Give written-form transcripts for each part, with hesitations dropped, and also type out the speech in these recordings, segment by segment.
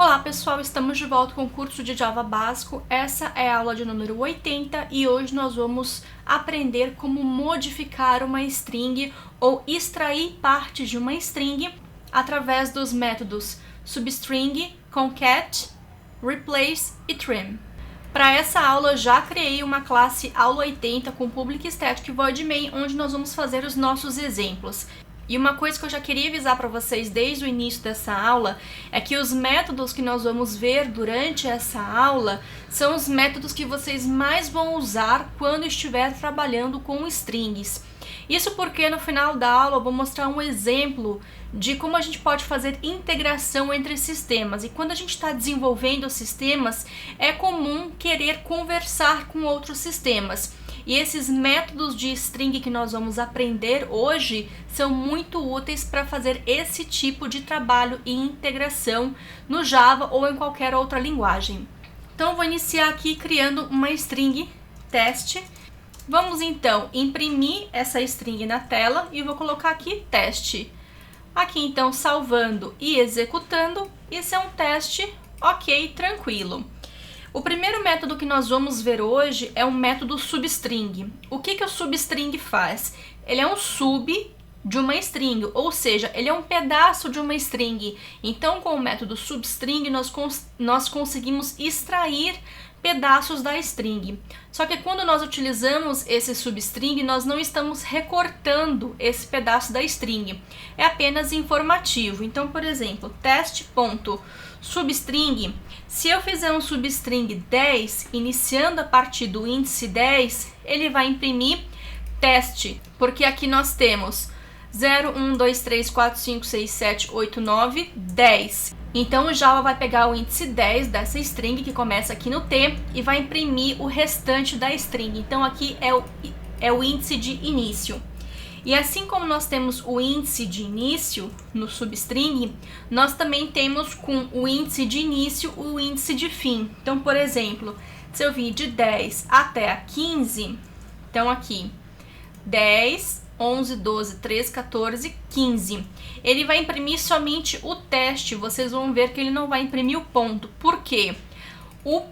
Olá pessoal, estamos de volta com o curso de Java básico. Essa é a aula de número 80 e hoje nós vamos aprender como modificar uma string ou extrair partes de uma string através dos métodos substring, concat, replace e trim. Para essa aula, já criei uma classe aula 80 com public static void main, onde nós vamos fazer os nossos exemplos. E uma coisa que eu já queria avisar para vocês desde o início dessa aula é que os métodos que nós vamos ver durante essa aula são os métodos que vocês mais vão usar quando estiver trabalhando com strings. Isso porque no final da aula eu vou mostrar um exemplo de como a gente pode fazer integração entre sistemas. E quando a gente está desenvolvendo sistemas, é comum querer conversar com outros sistemas. E esses métodos de string que nós vamos aprender hoje são muito úteis para fazer esse tipo de trabalho e integração no Java ou em qualquer outra linguagem. Então, eu vou iniciar aqui criando uma string teste. Vamos então imprimir essa string na tela e vou colocar aqui teste. Aqui então salvando e executando, isso é um teste ok, tranquilo. O primeiro método que nós vamos ver hoje é o método substring. O que o substring faz? Ele é um sub de uma string, ou seja, ele é um pedaço de uma string. Então, com o método substring, nós conseguimos extrair pedaços da string. Só que quando nós utilizamos esse substring, nós não estamos recortando esse pedaço da string. É apenas informativo. Então, por exemplo, teste.substring, se eu fizer um substring 10, iniciando a partir do índice 10, ele vai imprimir teste, porque aqui nós temos 0, 1, 2, 3, 4, 5, 6, 7, 8, 9, 10. Então o Java vai pegar o índice 10 dessa string, que começa aqui no T, e vai imprimir o restante da string. Então aqui é o índice de início. E assim como nós temos o índice de início no substring, nós também temos com o índice de início o índice de fim. Então, por exemplo, se eu vir de 10 até a 15, então aqui 10, 11, 12, 13, 14, 15. Ele vai imprimir somente o teste, vocês vão ver que ele não vai imprimir o ponto. Por quê? O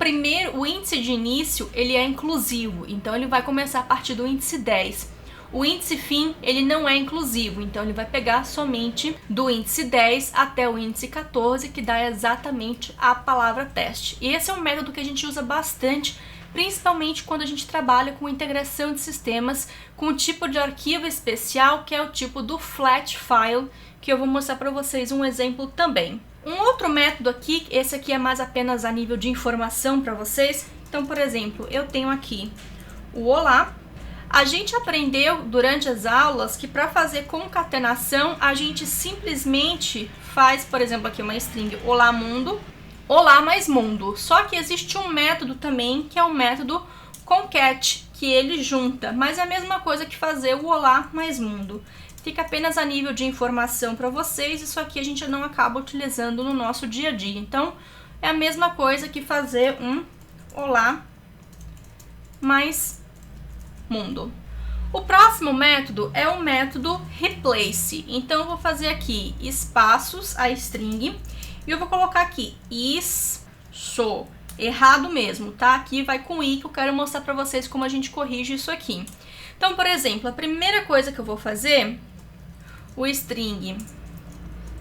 índice de início, ele é inclusivo, então ele vai começar a partir do índice 10. O índice fim, ele não é inclusivo, então ele vai pegar somente do índice 10 até o índice 14, que dá exatamente a palavra teste. E esse é um método que a gente usa bastante, principalmente quando a gente trabalha com integração de sistemas com um tipo de arquivo especial, que é o tipo do flat file, que eu vou mostrar para vocês um exemplo também. Um outro método aqui, esse aqui é mais apenas a nível de informação para vocês. Então, por exemplo, eu tenho aqui o olá. A gente aprendeu durante as aulas que para fazer concatenação, a gente simplesmente faz, por exemplo, aqui uma string olá mundo, olá mais mundo. Só que existe um método também, que é o método concat, que ele junta, mas é a mesma coisa que fazer o olá mais mundo. Fica apenas a nível de informação para vocês, isso aqui a gente não acaba utilizando no nosso dia a dia. Então, é a mesma coisa que fazer um olá mais mundo. O próximo método é o método replace. Então, eu vou fazer aqui espaços, a string, e eu vou colocar aqui isso, errado mesmo, tá? Aqui vai com i, que eu quero mostrar para vocês como a gente corrige isso aqui. Então, por exemplo, a primeira coisa que eu vou fazer, o string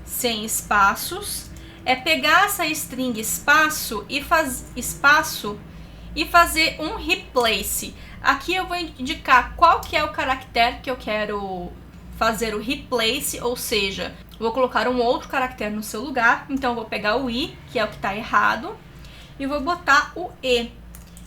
sem espaços, é pegar essa string espaço e fazer um replace. Aqui eu vou indicar qual que é o caractere que eu quero fazer o replace, ou seja, vou colocar um outro caractere no seu lugar. Então, eu vou pegar o i, que é o que está errado, e vou botar o e.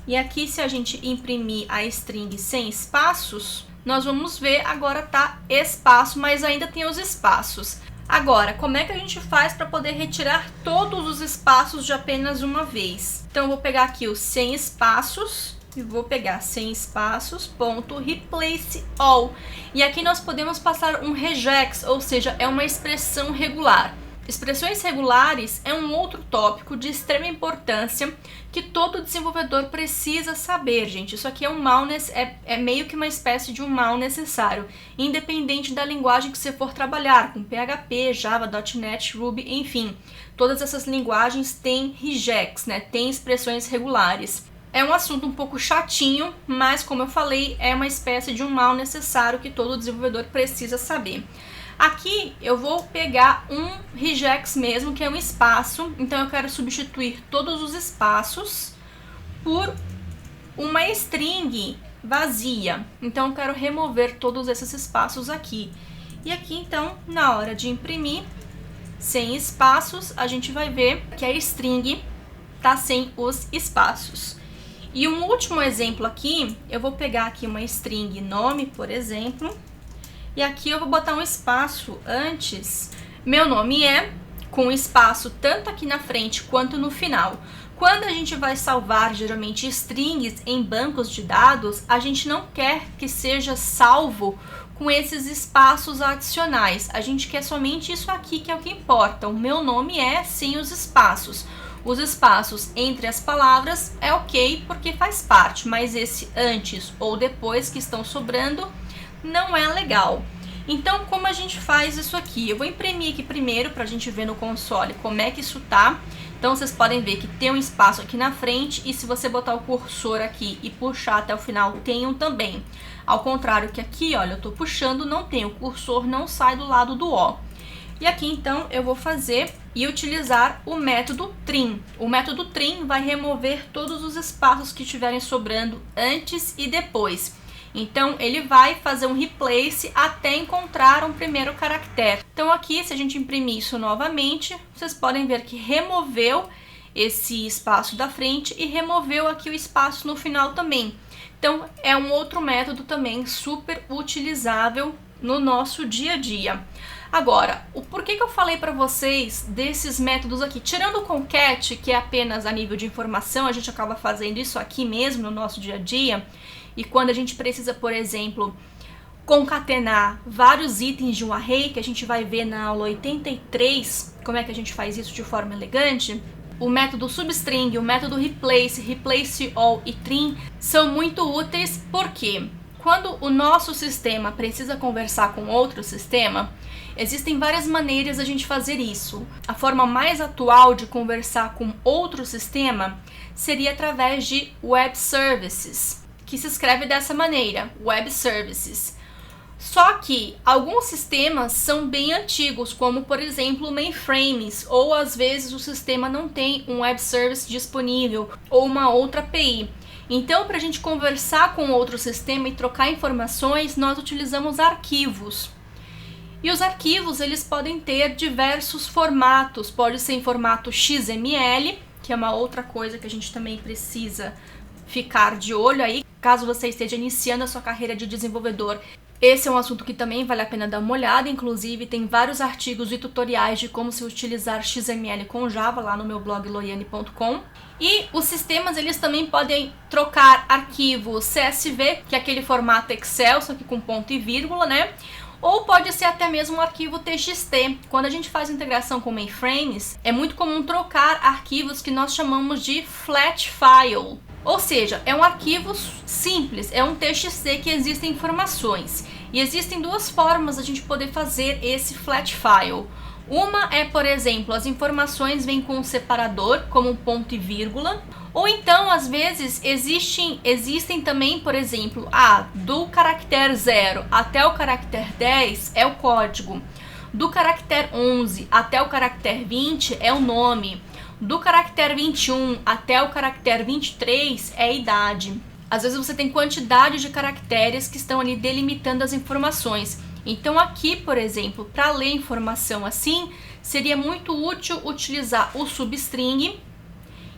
E aqui, se a gente imprimir a string sem espaços, nós vamos ver agora tá espaço, mas ainda tem os espaços. Agora, como é que a gente faz para poder retirar todos os espaços de apenas uma vez? Então, eu vou pegar aqui o sem espaços e vou pegar sem espaços, ponto, replace all. E aqui nós podemos passar um regex, ou seja, é uma expressão regular. Expressões regulares é um outro tópico de extrema importância que todo desenvolvedor precisa saber, gente. Isso aqui é um mal, é meio que uma espécie de um mal necessário, independente da linguagem que você for trabalhar, com PHP, Java, .NET, Ruby, enfim. Todas essas linguagens têm regex, né? Tem expressões regulares. É um assunto um pouco chatinho, mas como eu falei, é uma espécie de um mal necessário que todo desenvolvedor precisa saber. Aqui eu vou pegar um regex mesmo, que é um espaço, então eu quero substituir todos os espaços por uma string vazia. Então eu quero remover todos esses espaços aqui. E aqui então, na hora de imprimir, sem espaços, a gente vai ver que a string tá sem os espaços. E um último exemplo aqui, eu vou pegar aqui uma string nome, por exemplo, e aqui eu vou botar um espaço antes. Meu nome é, com espaço tanto aqui na frente quanto no final. Quando a gente vai salvar, geralmente, strings em bancos de dados, a gente não quer que seja salvo com esses espaços adicionais. A gente quer somente isso aqui, que é o que importa. O meu nome é sem os espaços. Os espaços entre as palavras é ok, porque faz parte, mas esse antes ou depois que estão sobrando não é legal. Então, como a gente faz isso aqui? Eu vou imprimir aqui primeiro para a gente ver no console como é que isso tá. Então, vocês podem ver que tem um espaço aqui na frente e se você botar o cursor aqui e puxar até o final, tem um também. Ao contrário que aqui, olha, eu tô puxando, não tem, o cursor não sai do lado do O. E aqui, então, eu vou fazer e utilizar o método trim. O método trim vai remover todos os espaços que estiverem sobrando antes e depois. Então, ele vai fazer um replace até encontrar um primeiro caractere. Então, aqui, se a gente imprimir isso novamente, vocês podem ver que removeu esse espaço da frente e removeu aqui o espaço no final também. Então, é um outro método também super utilizável no nosso dia a dia. Agora, o porquê que eu falei para vocês desses métodos aqui? Tirando o concat, que é apenas a nível de informação, a gente acaba fazendo isso aqui mesmo no nosso dia a dia. E quando a gente precisa, por exemplo, concatenar vários itens de um array, que a gente vai ver na aula 83, como é que a gente faz isso de forma elegante, o método substring, o método replace all e trim são muito úteis porque quando o nosso sistema precisa conversar com outro sistema, existem várias maneiras a gente fazer isso. A forma mais atual de conversar com outro sistema seria através de web services, que se escreve dessa maneira, web services. Só que alguns sistemas são bem antigos, como por exemplo mainframes, ou às vezes o sistema não tem um web service disponível ou uma outra API. Então, para a gente conversar com outro sistema e trocar informações, nós utilizamos arquivos. E os arquivos, eles podem ter diversos formatos, pode ser em formato XML, que é uma outra coisa que a gente também precisa ficar de olho aí, caso você esteja iniciando a sua carreira de desenvolvedor. Esse é um assunto que também vale a pena dar uma olhada, inclusive tem vários artigos e tutoriais de como se utilizar XML com Java lá no meu blog loiane.com. E os sistemas, eles também podem trocar arquivos CSV, que é aquele formato Excel, só que com ponto e vírgula, né? Ou pode ser até mesmo um arquivo TXT. Quando a gente faz integração com mainframes, é muito comum trocar arquivos que nós chamamos de flat file. Ou seja, é um arquivo simples, é um TXT que existem informações. E existem duas formas de a gente poder fazer esse flat file. Uma é, por exemplo, as informações vêm com um separador, como um ponto e vírgula. Ou então, às vezes, existem também, por exemplo, do caractere 0 até o caractere 10 é o código. Do caractere 11 até o caractere 20 é o nome. Do caractere 21 até o caractere 23 é a idade. Às vezes você tem quantidade de caracteres que estão ali delimitando as informações. Então aqui, por exemplo, para ler informação assim, seria muito útil utilizar o substring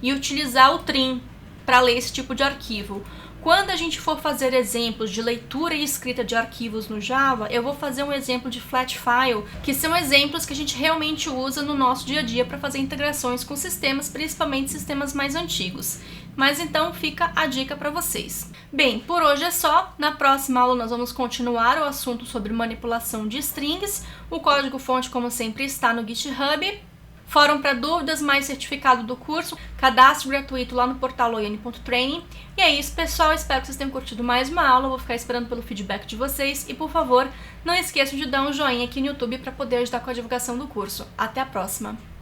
e utilizar o trim para ler esse tipo de arquivo. Quando a gente for fazer exemplos de leitura e escrita de arquivos no Java, eu vou fazer um exemplo de flat file, que são exemplos que a gente realmente usa no nosso dia a dia para fazer integrações com sistemas, principalmente sistemas mais antigos. Mas então fica a dica para vocês. Bem, por hoje é só. Na próxima aula nós vamos continuar o assunto sobre manipulação de strings. O código-fonte, como sempre, está no GitHub. Fórum para dúvidas, mais certificado do curso, cadastro gratuito lá no portal loiane.training. E é isso, pessoal. Espero que vocês tenham curtido mais uma aula. Eu vou ficar esperando pelo feedback de vocês. E, por favor, não esqueçam de dar um joinha aqui no YouTube para poder ajudar com a divulgação do curso. Até a próxima!